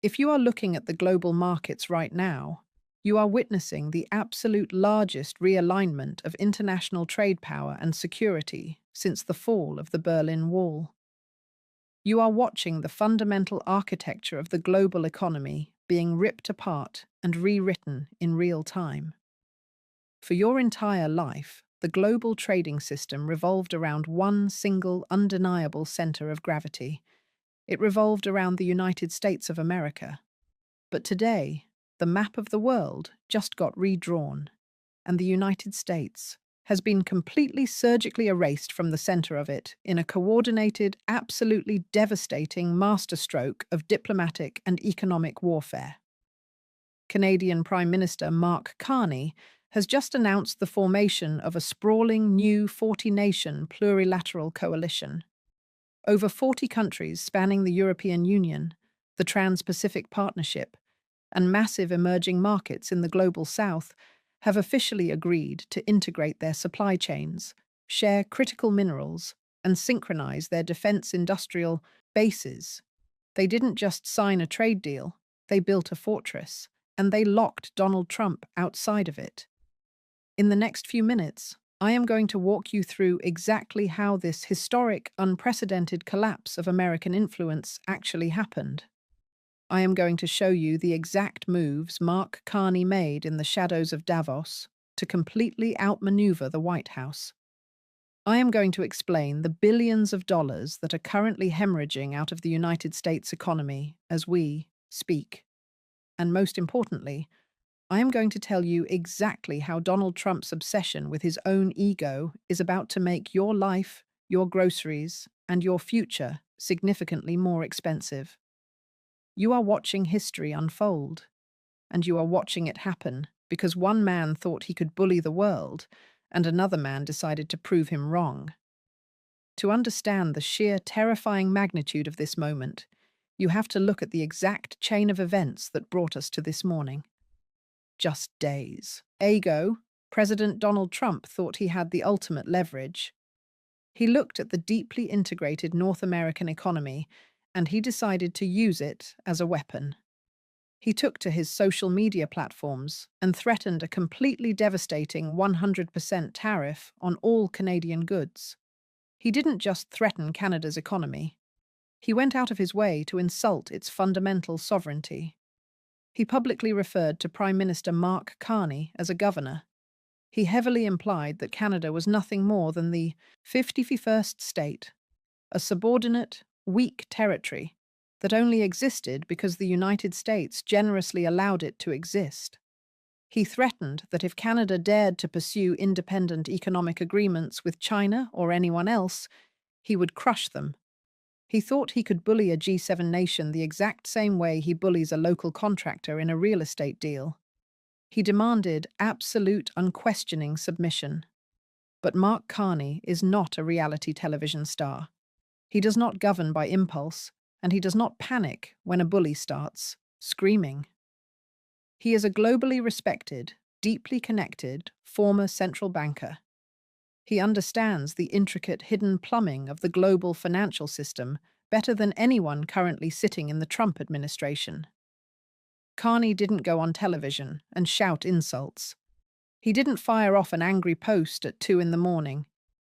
If you are looking at the global markets right now, you are witnessing the absolute largest realignment of international trade power and security since the fall of the Berlin Wall. You are watching the fundamental architecture of the global economy being ripped apart and rewritten in real time. For your entire life, the global trading system revolved around one single undeniable center of gravity. It revolved around the United States of America. But today, the map of the world just got redrawn, and the United States has been completely surgically erased from the center of it in a coordinated, absolutely devastating masterstroke of diplomatic and economic warfare. Canadian Prime Minister Mark Carney has just announced the formation of a sprawling new 40-nation plurilateral coalition. Over 40 countries spanning the European Union, the Trans-Pacific Partnership, and massive emerging markets in the Global South have officially agreed to integrate their supply chains, share critical minerals, and synchronize their defense industrial bases. They didn't just sign a trade deal, they built a fortress, and they locked Donald Trump outside of it. In the next few minutes, I am going to walk you through exactly how this historic, unprecedented collapse of American influence actually happened. I am going to show you the exact moves Mark Carney made in the shadows of Davos to completely outmaneuver the White House. I am going to explain the billions of dollars that are currently hemorrhaging out of the United States economy as we speak. And most importantly, I am going to tell you exactly how Donald Trump's obsession with his own ego is about to make your life, your groceries, and your future significantly more expensive. You are watching history unfold, and you are watching it happen because one man thought he could bully the world, and another man decided to prove him wrong. To understand the sheer terrifying magnitude of this moment, you have to look at the exact chain of events that brought us to this morning. Just days ago, President Donald Trump thought he had the ultimate leverage. He looked at the deeply integrated North American economy and he decided to use it as a weapon. He took to his social media platforms and threatened a completely devastating 100% tariff on all Canadian goods. He didn't just threaten Canada's economy. He went out of his way to insult its fundamental sovereignty. He publicly referred to Prime Minister Mark Carney as a governor. He heavily implied that Canada was nothing more than the 51st state, a subordinate, weak territory that only existed because the United States generously allowed it to exist. He threatened that if Canada dared to pursue independent economic agreements with China or anyone else, he would crush them. He thought he could bully a G7 nation the exact same way he bullies a local contractor in a real estate deal. He demanded absolute, unquestioning submission. But Mark Carney is not a reality television star. He does not govern by impulse, and he does not panic when a bully starts screaming. He is a globally respected, deeply connected, former central banker. He understands the intricate hidden plumbing of the global financial system better than anyone currently sitting in the Trump administration. Carney didn't go on television and shout insults. He didn't fire off an angry post at 2 in the morning.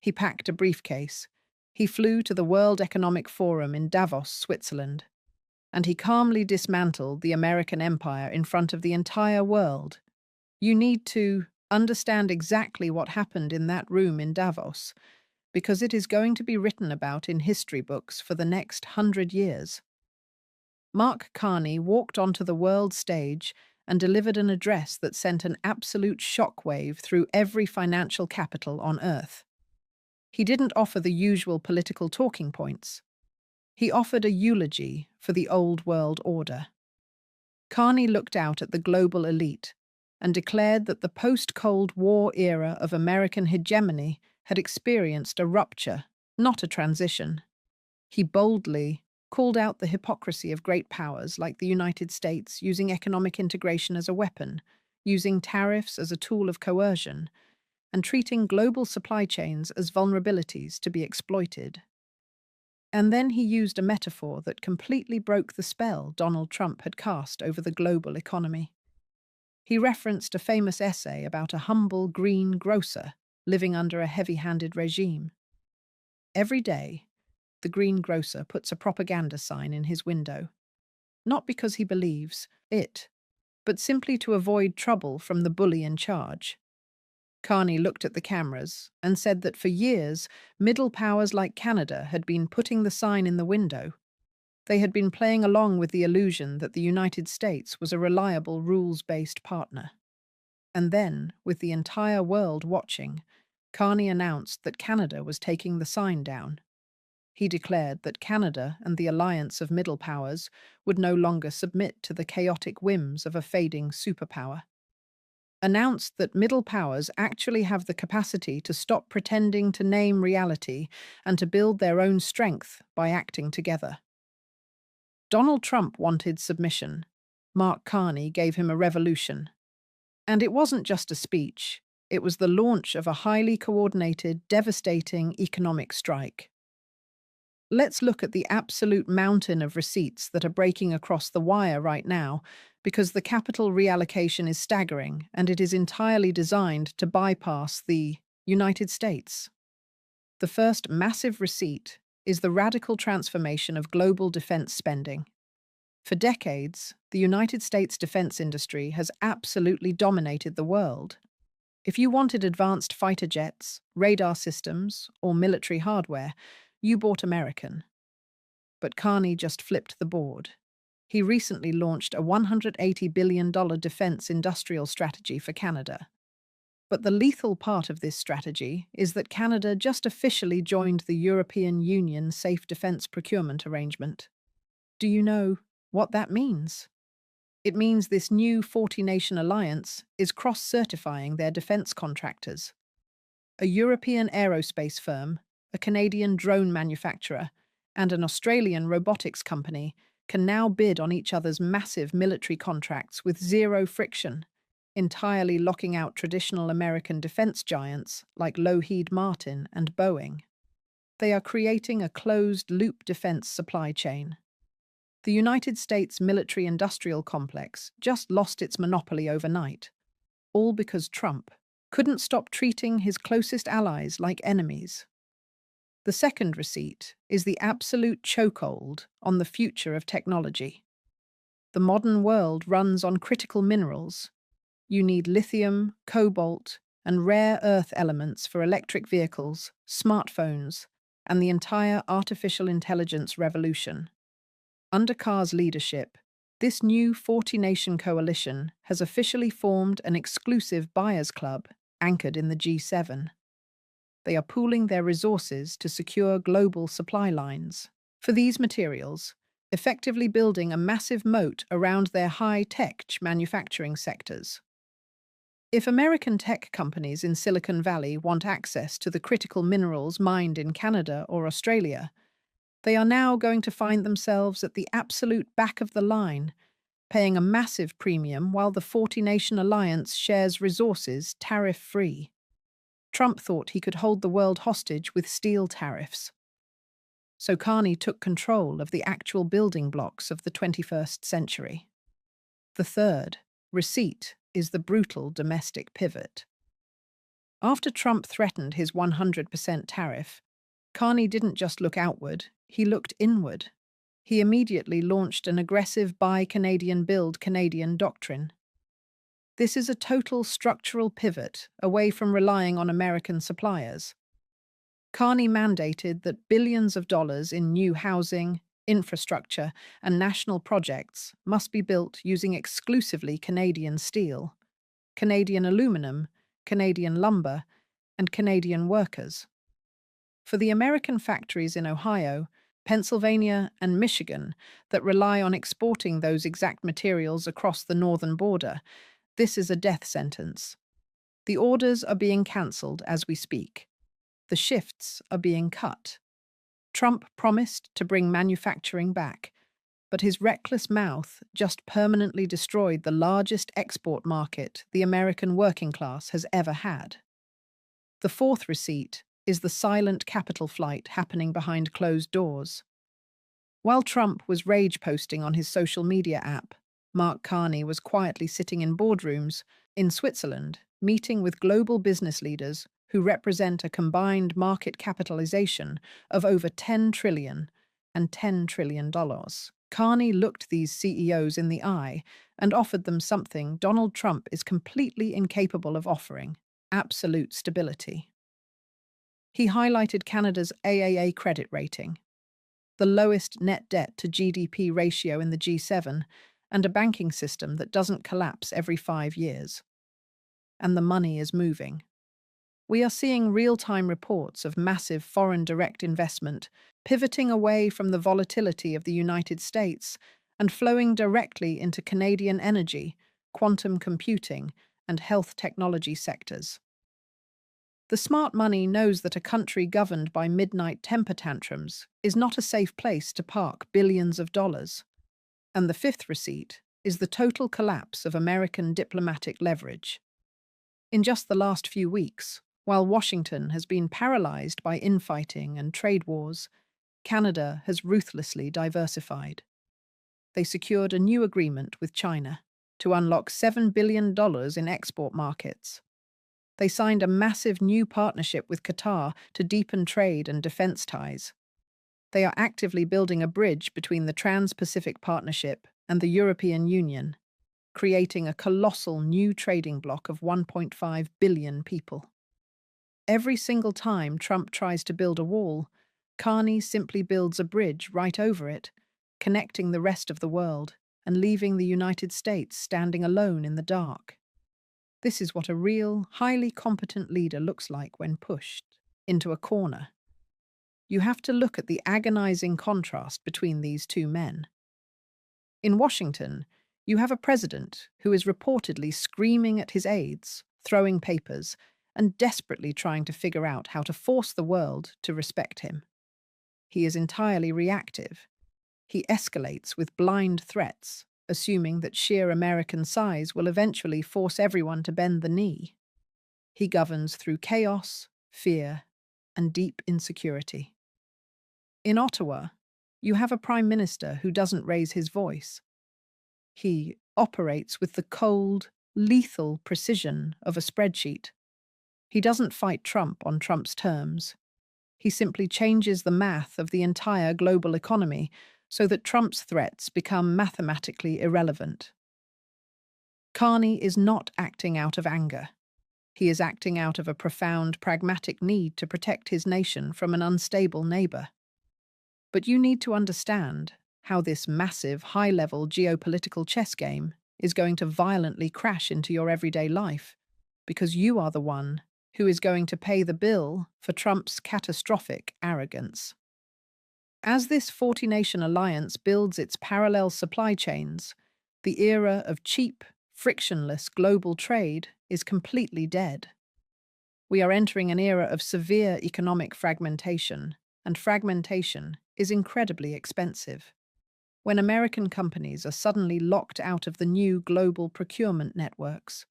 He packed a briefcase. He flew to the World Economic Forum in Davos, Switzerland. And he calmly dismantled the American empire in front of the entire world. You need to understand exactly what happened in that room in Davos, because it is going to be written about in history books for the next 100 years. Mark Carney walked onto the world stage and delivered an address that sent an absolute shockwave through every financial capital on Earth. He didn't offer the usual political talking points. He offered a eulogy for the old world order. Carney looked out at the global elite and declared that the post-Cold War era of American hegemony had experienced a rupture, not a transition. He boldly called out the hypocrisy of great powers like the United States using economic integration as a weapon, using tariffs as a tool of coercion, and treating global supply chains as vulnerabilities to be exploited. And then he used a metaphor that completely broke the spell Donald Trump had cast over the global economy. He referenced a famous essay about a humble green grocer living under a heavy-handed regime. Every day, the greengrocer puts a propaganda sign in his window, not because he believes it, but simply to avoid trouble from the bully in charge. Carney looked at the cameras and said that for years, middle powers like Canada had been putting the sign in the window. They had been playing along with the illusion that the United States was a reliable rules-based partner. And then, with the entire world watching, Carney announced that Canada was taking the sign down. He declared that Canada and the alliance of middle powers would no longer submit to the chaotic whims of a fading superpower. Announced that middle powers actually have the capacity to stop pretending to name reality and to build their own strength by acting together. Donald Trump wanted submission. Mark Carney gave him a revolution. And it wasn't just a speech, it was the launch of a highly coordinated, devastating economic strike. Let's look at the absolute mountain of receipts that are breaking across the wire right now, because the capital reallocation is staggering and it is entirely designed to bypass the United States. The first massive receipt is the radical transformation of global defense spending. For decades, the United States defense industry has absolutely dominated the world. If you wanted advanced fighter jets, radar systems, or military hardware, you bought American. But Carney just flipped the board. He recently launched a $180 billion defense industrial strategy for Canada. But the lethal part of this strategy is that Canada just officially joined the European Union Safe Defense Procurement Arrangement. Do you know what that means? It means this new 40-nation alliance is cross-certifying their defense contractors. A European aerospace firm, a Canadian drone manufacturer, and an Australian robotics company can now bid on each other's massive military contracts with zero friction, entirely locking out traditional American defense giants like Lockheed Martin and Boeing. They are creating a closed-loop defense supply chain. The United States military-industrial complex just lost its monopoly overnight, all because Trump couldn't stop treating his closest allies like enemies. The second receipt is the absolute chokehold on the future of technology. The modern world runs on critical minerals. You need lithium, cobalt, and rare earth elements for electric vehicles, smartphones, and the entire artificial intelligence revolution. Under Carr's leadership, this new 40-nation coalition has officially formed an exclusive buyers club anchored in the G7. They are pooling their resources to secure global supply lines for these materials, effectively building a massive moat around their high-tech manufacturing sectors. If American tech companies in Silicon Valley want access to the critical minerals mined in Canada or Australia, they are now going to find themselves at the absolute back of the line, paying a massive premium while the 40-nation alliance shares resources tariff-free. Trump thought he could hold the world hostage with steel tariffs. So Carney took control of the actual building blocks of the 21st century. The third receipt is the brutal domestic pivot. After Trump threatened his 100% tariff, Carney didn't just look outward, he looked inward. He immediately launched an aggressive Buy Canadian, Build Canadian doctrine. This is a total structural pivot away from relying on American suppliers. Carney mandated that billions of dollars in new housing, infrastructure, and national projects must be built using exclusively Canadian steel, Canadian aluminum, Canadian lumber, and Canadian workers. For the American factories in Ohio, Pennsylvania, and Michigan that rely on exporting those exact materials across the northern border, this is a death sentence. The orders are being cancelled as we speak. The shifts are being cut. Trump promised to bring manufacturing back, but his reckless mouth just permanently destroyed the largest export market the American working class has ever had. The fourth receipt is the silent capital flight happening behind closed doors. While Trump was rage posting on his social media app, Mark Carney was quietly sitting in boardrooms in Switzerland, meeting with global business leaders who represent a combined market capitalization of over 10 trillion and $10 trillion. Carney looked these CEOs in the eye and offered them something Donald Trump is completely incapable of offering: absolute stability. He highlighted Canada's AAA credit rating, the lowest net debt to GDP ratio in the G7, and a banking system that doesn't collapse every 5 years. And the money is moving. We are seeing real-time reports of massive foreign direct investment pivoting away from the volatility of the United States and flowing directly into Canadian energy, quantum computing, and health technology sectors. The smart money knows that a country governed by midnight temper tantrums is not a safe place to park billions of dollars. And the fifth receipt is the total collapse of American diplomatic leverage. In just the last few weeks, while Washington has been paralyzed by infighting and trade wars, Canada has ruthlessly diversified. They secured a new agreement with China to unlock $7 billion in export markets. They signed a massive new partnership with Qatar to deepen trade and defense ties. They are actively building a bridge between the Trans-Pacific Partnership and the European Union, creating a colossal new trading bloc of 1.5 billion people. Every single time Trump tries to build a wall, Carney simply builds a bridge right over it, connecting the rest of the world and leaving the United States standing alone in the dark. This is what a real, highly competent leader looks like when pushed into a corner. You have to look at the agonizing contrast between these two men. In Washington, you have a president who is reportedly screaming at his aides, throwing papers, and desperately trying to figure out how to force the world to respect him. He is entirely reactive. He escalates with blind threats, assuming that sheer American size will eventually force everyone to bend the knee. He governs through chaos, fear, and deep insecurity. In Ottawa, you have a prime minister who doesn't raise his voice. He operates with the cold, lethal precision of a spreadsheet. He doesn't fight Trump on Trump's terms. He simply changes the math of the entire global economy so that Trump's threats become mathematically irrelevant. Carney is not acting out of anger. He is acting out of a profound pragmatic need to protect his nation from an unstable neighbor. But you need to understand how this massive, high-level geopolitical chess game is going to violently crash into your everyday life, because you are the one who is going to pay the bill for Trump's catastrophic arrogance. As this 40-nation alliance builds its parallel supply chains, the era of cheap, frictionless global trade is completely dead. We are entering an era of severe economic fragmentation, and fragmentation is incredibly expensive. When American companies are suddenly locked out of the new global procurement networks,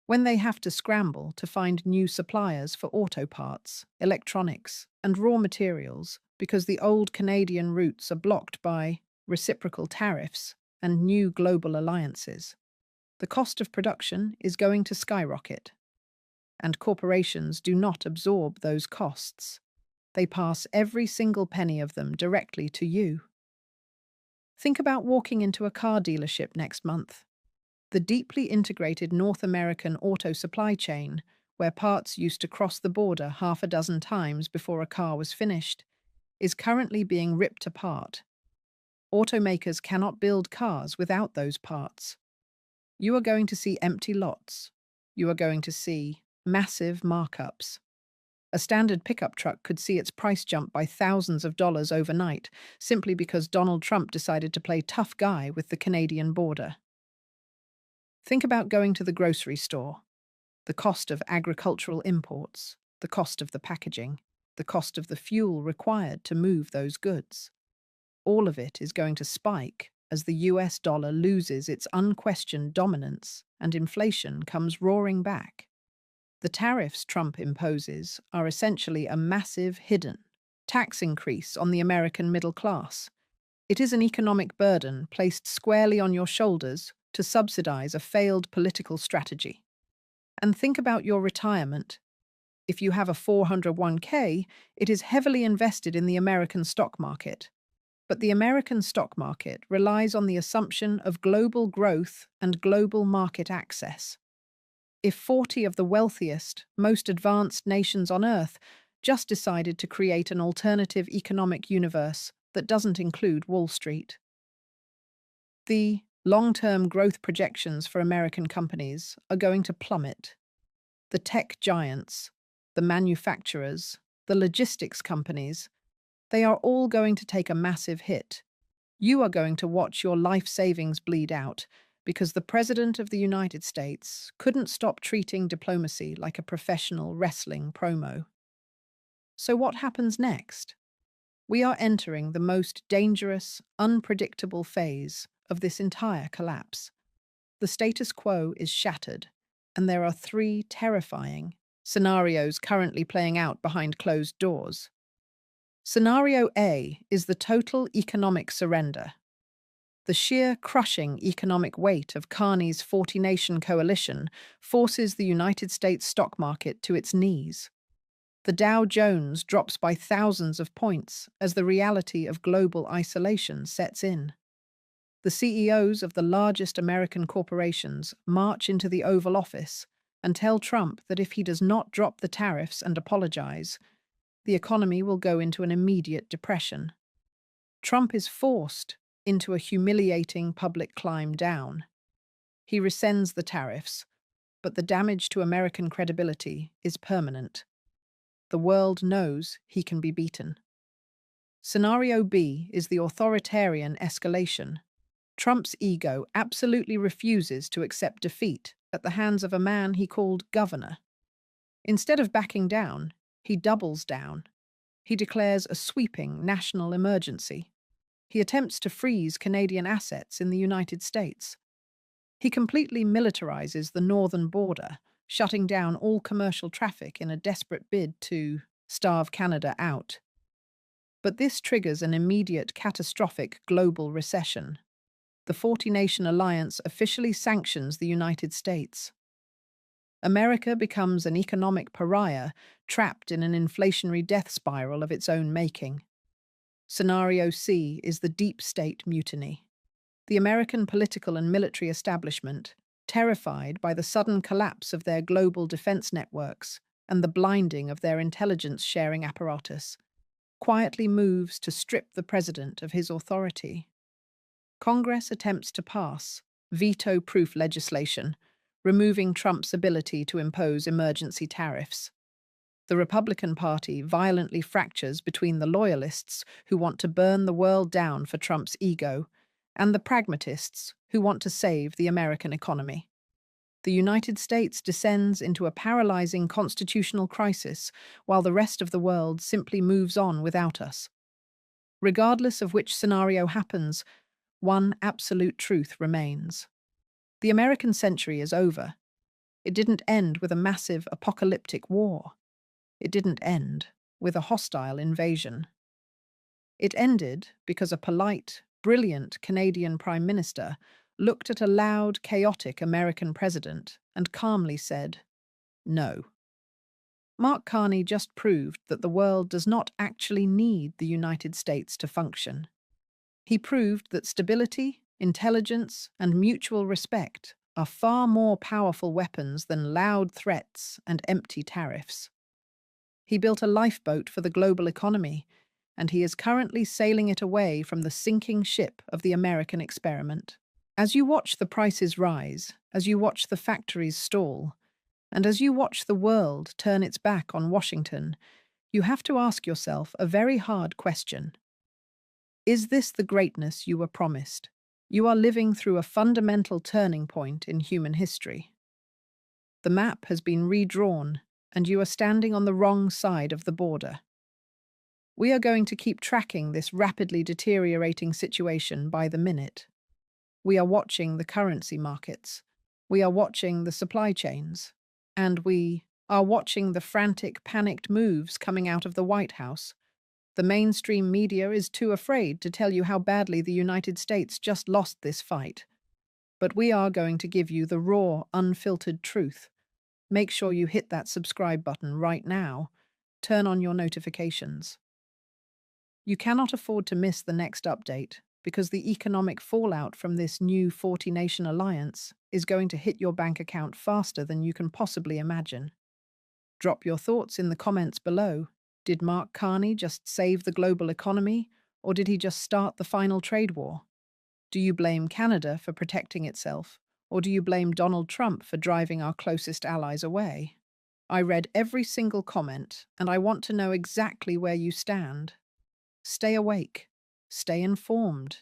when they have to scramble to find new suppliers for auto parts, electronics, and raw materials because the old Canadian routes are blocked by reciprocal tariffs and new global alliances, the cost of production is going to skyrocket. And corporations do not absorb those costs. They pass every single penny of them directly to you. Think about walking into a car dealership next month. The deeply integrated North American auto supply chain, where parts used to cross the border half a dozen times before a car was finished, is currently being ripped apart. Automakers cannot build cars without those parts. You are going to see empty lots. You are going to see massive markups. A standard pickup truck could see its price jump by thousands of dollars overnight, simply because Donald Trump decided to play tough guy with the Canadian border. Think about going to the grocery store. The cost of agricultural imports, the cost of the packaging, the cost of the fuel required to move those goods. All of it is going to spike as the US dollar loses its unquestioned dominance and inflation comes roaring back. The tariffs Trump imposes are essentially a massive, hidden tax increase on the American middle class. It is an economic burden placed squarely on your shoulders to subsidize a failed political strategy. And think about your retirement. If you have a 401k, it is heavily invested in the American stock market. But the American stock market relies on the assumption of global growth and global market access. If 40 of the wealthiest, most advanced nations on Earth just decided to create an alternative economic universe that doesn't include Wall Street, the long-term growth projections for American companies are going to plummet. The tech giants, the manufacturers, the logistics companies, they are all going to take a massive hit. You are going to watch your life savings bleed out because the President of the United States couldn't stop treating diplomacy like a professional wrestling promo. So what happens next? We are entering the most dangerous, unpredictable phase of this entire collapse. The status quo is shattered, and there are three terrifying scenarios currently playing out behind closed doors. Scenario A is the total economic surrender. The sheer crushing economic weight of Carney's 40-nation coalition forces the United States stock market to its knees. The Dow Jones drops by thousands of points as the reality of global isolation sets in. The CEOs of the largest American corporations march into the Oval Office and tell Trump that if he does not drop the tariffs and apologize, the economy will go into an immediate depression. Trump is forced into a humiliating public climb down. He rescinds the tariffs, but the damage to American credibility is permanent. The world knows he can be beaten. Scenario B is the authoritarian escalation. Trump's ego absolutely refuses to accept defeat at the hands of a man he called governor. Instead of backing down, he doubles down. He declares a sweeping national emergency. He attempts to freeze Canadian assets in the United States. He completely militarizes the northern border, shutting down all commercial traffic in a desperate bid to starve Canada out. But this triggers an immediate catastrophic global recession. The 40-nation alliance officially sanctions the United States. America becomes an economic pariah trapped in an inflationary death spiral of its own making. Scenario C is the deep state mutiny. The American political and military establishment, terrified by the sudden collapse of their global defense networks and the blinding of their intelligence-sharing apparatus, quietly moves to strip the president of his authority. Congress attempts to pass veto-proof legislation, removing Trump's ability to impose emergency tariffs. The Republican Party violently fractures between the loyalists who want to burn the world down for Trump's ego and the pragmatists who want to save the American economy. The United States descends into a paralyzing constitutional crisis while the rest of the world simply moves on without us. Regardless of which scenario happens, one absolute truth remains. The American century is over. It didn't end with a massive apocalyptic war. It didn't end with a hostile invasion. It ended because a polite, brilliant Canadian Prime Minister looked at a loud, chaotic American president and calmly said, "No." Mark Carney just proved that the world does not actually need the United States to function. He proved that stability, intelligence, and mutual respect are far more powerful weapons than loud threats and empty tariffs. He built a lifeboat for the global economy, and he is currently sailing it away from the sinking ship of the American experiment. As you watch the prices rise, as you watch the factories stall, and as you watch the world turn its back on Washington, you have to ask yourself a very hard question. Is this the greatness you were promised? You are living through a fundamental turning point in human history. The map has been redrawn, and you are standing on the wrong side of the border. We are going to keep tracking this rapidly deteriorating situation by the minute. We are watching the currency markets. We are watching the supply chains. And we are watching the frantic, panicked moves coming out of the White House. The mainstream media is too afraid to tell you how badly the United States just lost this fight. But we are going to give you the raw, unfiltered truth. Make sure you hit that subscribe button right now. Turn on your notifications. You cannot afford to miss the next update because the economic fallout from this new 40-nation alliance is going to hit your bank account faster than you can possibly imagine. Drop your thoughts in the comments below. Did Mark Carney just save the global economy, or did he just start the final trade war? Do you blame Canada for protecting itself, or do you blame Donald Trump for driving our closest allies away? I read every single comment, and I want to know exactly where you stand. Stay awake. Stay informed.